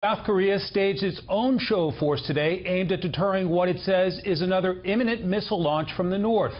South Korea staged its own show of force today, aimed at deterring what it says is another imminent missile launch from the north.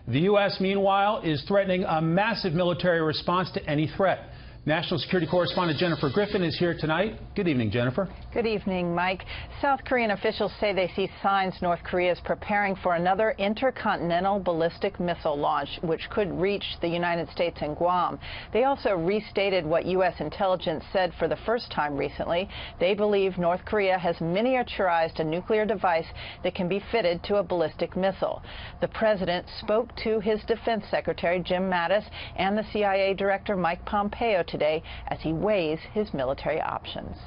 The U.S., meanwhile, is threatening a massive military response to any threat. National security correspondent Jennifer Griffin is here tonight. Good evening, Jennifer. Good evening, Mike. South Korean officials say they see signs North Korea is preparing for another intercontinental ballistic missile launch, which could reach the United States and Guam. They also restated what U.S. intelligence said for the first time recently. They believe North Korea has miniaturized a nuclear device that can be fitted to a ballistic missile. The president spoke to his defense secretary, Jim Mattis, and the CIA director, Mike Pompeo, today as he weighs his military options.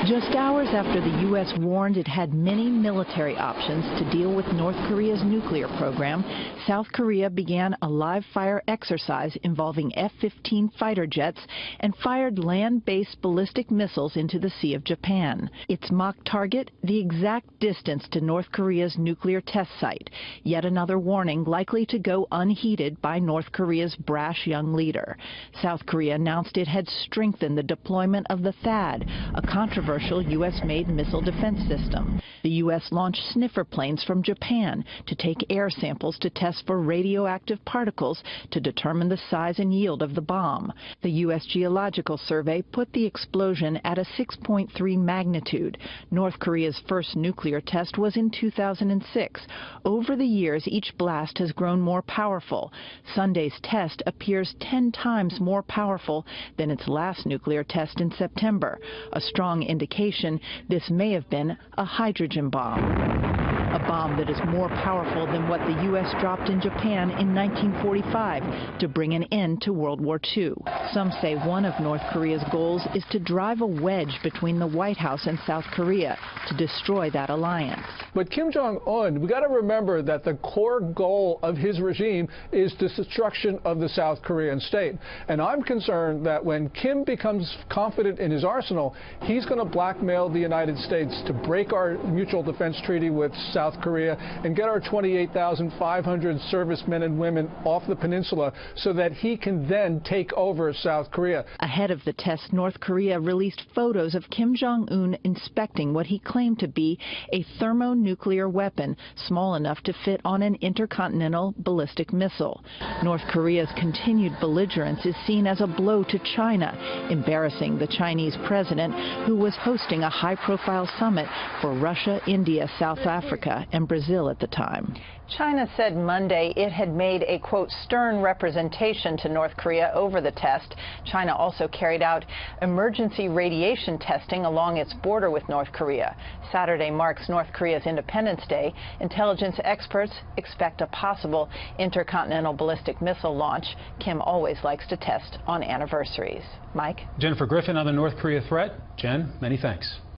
Just hours after the U.S. warned it had many military options to deal with North Korea's nuclear program, South Korea began a live-fire exercise involving F-15 fighter jets and fired land-based ballistic missiles into the Sea of Japan. Its mock target, the exact distance to North Korea's nuclear test site. Yet another warning likely to go unheeded by North Korea's brash young leader. South Korea announced it had strengthened the deployment of the THAAD, a controversial U.S.-made missile defense system. The U.S. launched sniffer planes from Japan to take air samples to test for radioactive particles to determine the size and yield of the bomb. The U.S. Geological Survey put the explosion at a 6.3 magnitude. North Korea's first nuclear test was in 2006. Over the years, each blast has grown more powerful. Sunday's test appears 10 times more powerful than its last nuclear test in September, a strong indication this may have been a hydrogen bomb. A bomb that is more powerful than what the U.S. dropped in Japan in 1945 to bring an end to World War II. Some say one of North Korea's goals is to drive a wedge between the White House and South Korea to destroy that alliance. But Kim Jong-un, we got to remember that the core goal of his regime is the destruction of the South Korean state. And I'm concerned that when Kim becomes confident in his arsenal, he's going to blackmail the United States to break our mutual defense treaty with South Korea and get our 28,500 servicemen and women off the peninsula so that he can then take over South Korea. Ahead of the test, North Korea released photos of Kim Jong-un inspecting what he claimed to be a thermonuclear weapon small enough to fit on an intercontinental ballistic missile. North Korea's continued belligerence is seen as a blow to China, embarrassing the Chinese president, who was hosting a high-profile summit for Russia, India, South Africa, and Brazil at the time. China said Monday it had made a, quote, stern representation to North Korea over the test. China also carried out emergency radiation testing along its border with North Korea. Saturday marks North Korea's Independence Day. Intelligence experts expect a possible intercontinental ballistic missile launch. Kim always likes to test on anniversaries. Mike? Jennifer Griffin on the North Korea threat. Jen, many thanks.